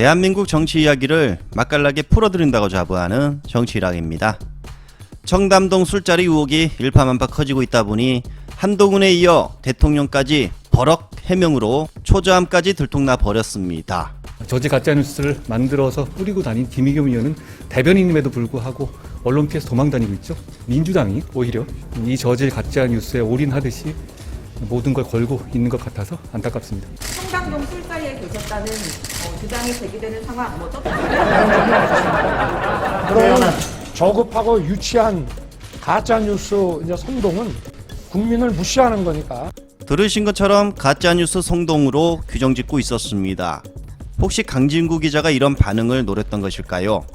대한민국 정치 이야기를 맛깔나게 풀어드린다고 자부하는 정치일학입니다. 청담동 술자리 의혹이 일파만파 커지고 있다 보니 한동훈에 이어 대통령까지 버럭 해명으로 초저함까지 들통나 버렸습니다. 저지 가짜뉴스를 만들어서 뿌리고 다닌 김의겸 의원은 대변인임에도 불구하고 언론 피해서 도망다니고 있죠. 민주당이 오히려 이 저질 가짜뉴스에 올인하듯이 모든 걸 걸고 있는 것 같아서 안타깝습니다. 청담동 술자리에 계셨다는 주장이 제기되는 상황 뭐죠? 그런 저급하고 유치한 가짜뉴스 선동은 국민을 무시하는 거니까. 들으신 것처럼 가짜뉴스 성동으로 규정짓고 있었습니다. 혹시 강진구 기자가 이런 반응을 노렸던 것일까요?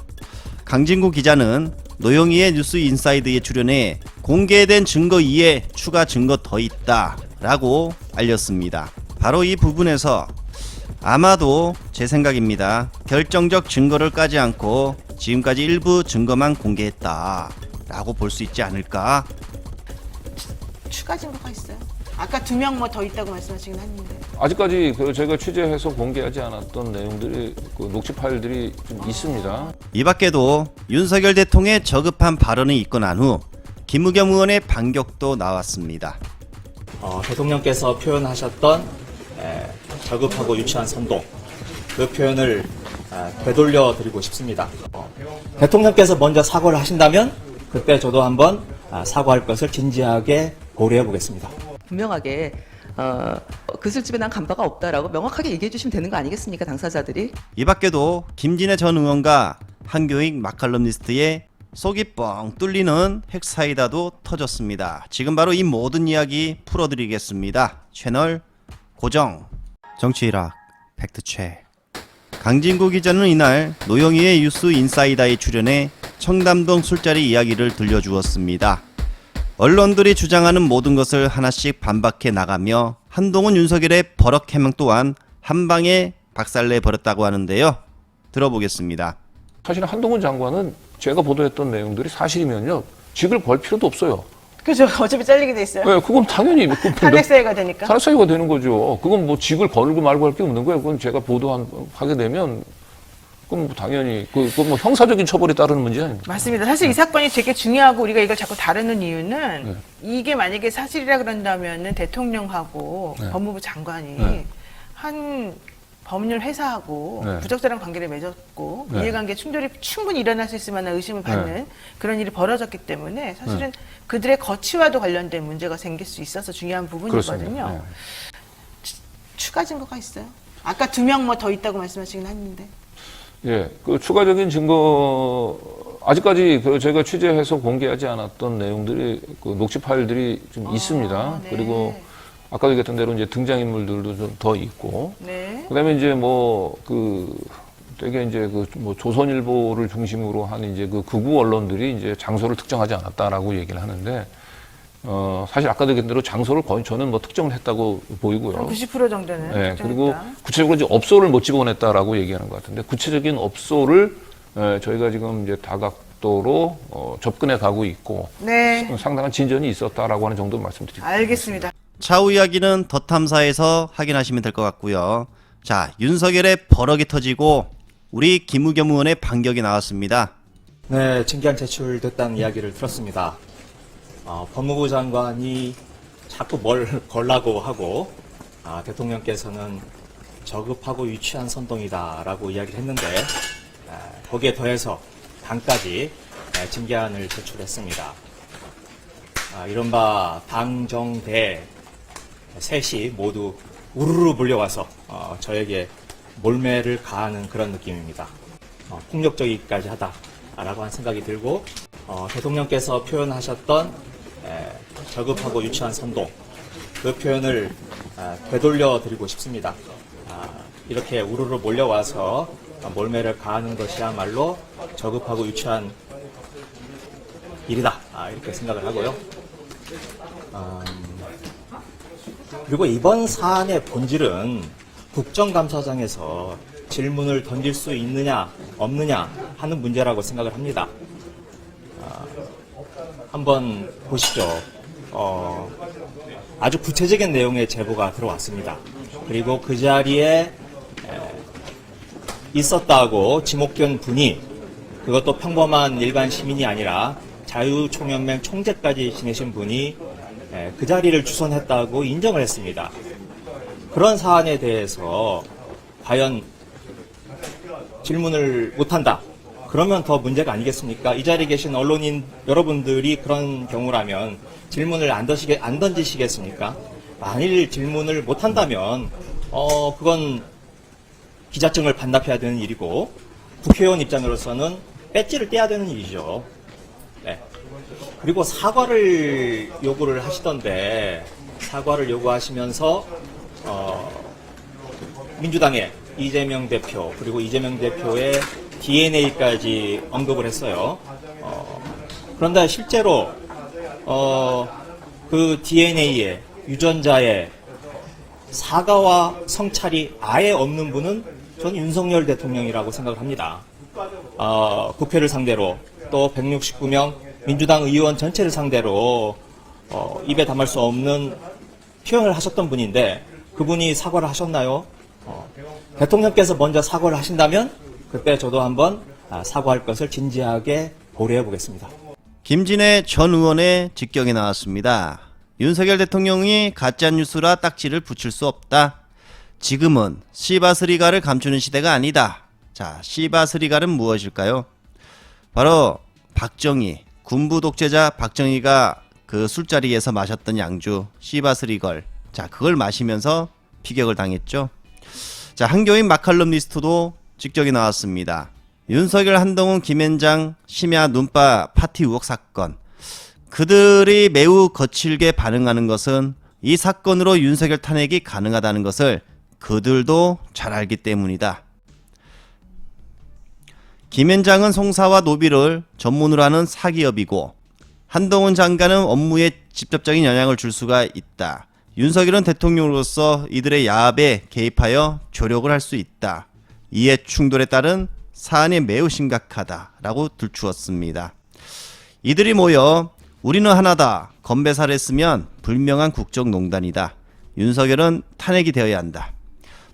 강진구 기자는 노영희의 뉴스 인사이드에 출연해 공개된 증거 이에 추가 증거 더 있다 라고 알렸습니다. 바로 이 부분에서 아마도 제 생각입니다. 결정적 증거를 까지 않고 지금까지 일부 증거만 공개했다 라고 볼 수 있지 않을까? 추가 증거가 있어요. 아까 2명 뭐 더 있다고 말씀하시긴 했는데. 아직까지 저희가 취재해서 공개하지 않았던 내용들이 녹취 파일들이 좀 있습니다. 이 밖에도 윤석열 대통령의 저급한 발언이 있고 난 후 김의겸 의원의 반격도 나왔습니다. 대통령께서 표현하셨던 저급하고 유치한 선동, 그 표현을 되돌려 드리고 싶습니다. 대통령께서 먼저 사과를 하신다면 그때 저도 한번 사과할 것을 진지하게 고려해 보겠습니다. 분명하게 그 술집에 난 간 바가 없다라고 명확하게 얘기해 주시면 되는 거 아니겠습니까, 당사자들이? 이 밖에도 김진애 전 의원과 한교익 마칼럼니스트의 속이 뻥 뚫리는 핵사이다도 터졌습니다. 지금 바로 이 모든 이야기 풀어드리겠습니다. 채널 고정. 정치일학 팩트체크. 강진구 기자는 이날 노영희의 뉴스 인사이다에 출연해 청담동 술자리 이야기를 들려주었습니다. 언론들이 주장하는 모든 것을 하나씩 반박해 나가며 한동훈 윤석열의 버럭 해명 또한 한 방에 박살내 버렸다고 하는데요. 들어보겠습니다. 사실은 한동훈 장관은 제가 보도했던 내용들이 사실이면요, 직을 걸 필요도 없어요. 그죠. 어차피 잘리게 돼 있어요. 네, 그건 당연히 탄핵사유가 되니까. 탄핵사유가 되는 거죠. 그건 뭐 직을 걸고 말고 할 게 없는 거예요. 그건 제가 보도하게 되면 그건 뭐 당연히 그건 뭐 형사적인 처벌에 따르는 문제 아닙니까? 맞습니다. 사실 이 사건이 되게 중요하고 우리가 이걸 자꾸 다루는 이유는 이게 만약에 사실이라 그런다면은 대통령하고 법무부 장관이 한 법률 회사하고 부적절한 관계를 맺었고 이해관계 충돌이 충분히 일어날 수 있을 만한 의심을 받는 그런 일이 벌어졌기 때문에 사실은 그들의 거취와도 관련된 문제가 생길 수 있어서 중요한 부분이거든요. 추가 증거가 있어요. 아까 2명 뭐 더 있다고 말씀하시긴 했는데. 예, 그 추가적인 증거 아직까지 저희가 취재해서 공개하지 않았던 내용들이 녹취 파일들이 좀 있습니다. 네. 그리고 아까 얘기했던 대로 이제 등장인물들도 좀 더 있고, 네. 그다음에 이제 되게 이제 조선일보를 중심으로 한 이제 극우 언론들이 이제 장소를 특정하지 않았다라고 얘기를 하는데, 사실 아까도 얘기한 대로 장소를 거의 저는 특정을 했다고 보이고요. 90% 정도는. 네, 그리고 구체적으로 이제 업소를 못 집어냈다라고 얘기하는 것 같은데, 구체적인 업소를 저희가 지금 이제 다각도로 접근해 가고 있고, 네. 상당한 진전이 있었다라고 하는 정도 말씀드립니다. 알겠습니다. 차후 이야기는 더 탐사에서 확인하시면 될 것 같고요. 자, 윤석열의 버럭이 터지고 우리 김의겸 의원의 반격이 나왔습니다. 네, 징계안 제출됐다는 이야기를 들었습니다. 법무부 장관이 자꾸 뭘 걸라고 하고 대통령께서는 저급하고 유치한 선동이다라고 이야기를 했는데 거기에 더해서 당까지 징계안을 제출했습니다. 이른바 당정대 셋이 모두 우르르 몰려와서 저에게 몰매를 가하는 그런 느낌입니다. 폭력적이기까지 하다라고 한 생각이 들고 대통령께서 표현하셨던 저급하고 유치한 선동, 그 표현을 되돌려 드리고 싶습니다. 이렇게 우르르 몰려와서 몰매를 가하는 것이야말로 저급하고 유치한 일이다, 이렇게 생각을 하고요. 그리고 이번 사안의 본질은 국정감사장에서 질문을 던질 수 있느냐 없느냐 하는 문제라고 생각을 합니다. 한번 보시죠. 아주 구체적인 내용의 제보가 들어왔습니다. 그리고 그 자리에 있었다고 지목된 분이 그것도 평범한 일반 시민이 아니라 자유총연맹 총재까지 지내신 분이 그 자리를 주선했다고 인정을 했습니다. 그런 사안에 대해서 과연 질문을 못한다. 그러면 더 문제가 아니겠습니까? 이 자리에 계신 언론인 여러분들이 그런 경우라면 질문을 안 던지시겠습니까? 만일 질문을 못한다면 그건 기자증을 반납해야 되는 일이고 국회의원 입장으로서는 배지를 떼야 되는 일이죠. 네. 그리고 사과를 요구를 하시던데 사과를 요구하시면서 민주당의 이재명 대표 그리고 이재명 대표의 DNA까지 언급을 했어요. 그런데 실제로 그 DNA에 유전자에 사과와 성찰이 아예 없는 분은 저는 윤석열 대통령이라고 생각을 합니다. 국회를 상대로 또 169명 민주당 의원 전체를 상대로 입에 담을 수 없는 표현을 하셨던 분인데 그분이 사과를 하셨나요? 대통령께서 먼저 사과를 하신다면 그때 저도 한번 사과할 것을 진지하게 고려해 보겠습니다. 김진애 전 의원의 직격이 나왔습니다. 윤석열 대통령이 가짜뉴스라 딱지를 붙일 수 없다. 지금은 시바스리가를 감추는 시대가 아니다. 자, 시바스리가는 무엇일까요? 바로 박정희, 군부 독재자 박정희가 그 술자리에서 마셨던 양주 시바스리걸. 자, 그걸 마시면서 피격을 당했죠. 자, 한교인 마칼럼니스트도 직격이 나왔습니다. 윤석열, 한동훈, 김앤장, 심야 눈바 파티 의혹 사건. 그들이 매우 거칠게 반응하는 것은 이 사건으로 윤석열 탄핵이 가능하다는 것을 그들도 잘 알기 때문이다. 김앤장은 송사와 노비를 전문으로 하는 사기업이고 한동훈 장관은 업무에 직접적인 영향을 줄 수가 있다. 윤석열은 대통령으로서 이들의 야합에 개입하여 조력을 할 수 있다. 이해 충돌에 따른 사안이 매우 심각하다라고 들추었습니다. 이들이 모여 우리는 하나다. 건배사를 했으면 불명한 국정농단이다. 윤석열은 탄핵이 되어야 한다.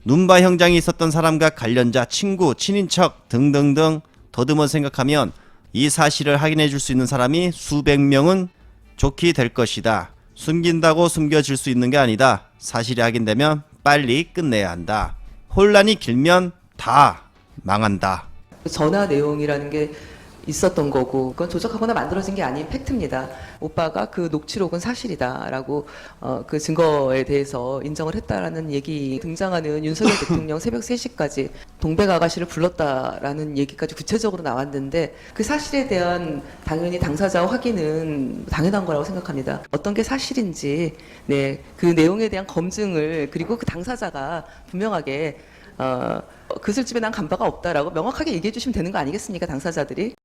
눈바 형장이 있었던 사람과 관련자, 친구, 친인척 등등등 더듬어 생각하면 이 사실을 확인해 줄 수 있는 사람이 수백 명은 좋게 될 것이다. 숨긴다고 숨겨질 수 있는 게 아니다. 사실이 확인되면 빨리 끝내야 한다. 혼란이 길면 다 망한다. 전화 내용이라는 게 있었던 거고 그건 조작하거나 만들어진 게 아닌 팩트입니다. 오빠가 그 녹취록은 사실이다라고 그 증거에 대해서 인정을 했다라는 얘기 등장하는 윤석열 대통령 새벽 3시까지 동백 아가씨를 불렀다라는 얘기까지 구체적으로 나왔는데 그 사실에 대한 당연히 당사자 확인은 당연한 거라고 생각합니다. 어떤 게 사실인지 그 내용에 대한 검증을 그리고 그 당사자가 분명하게 그 술집에 난 간 바가 없다라고 명확하게 얘기해 주시면 되는 거 아니겠습니까, 당사자들이?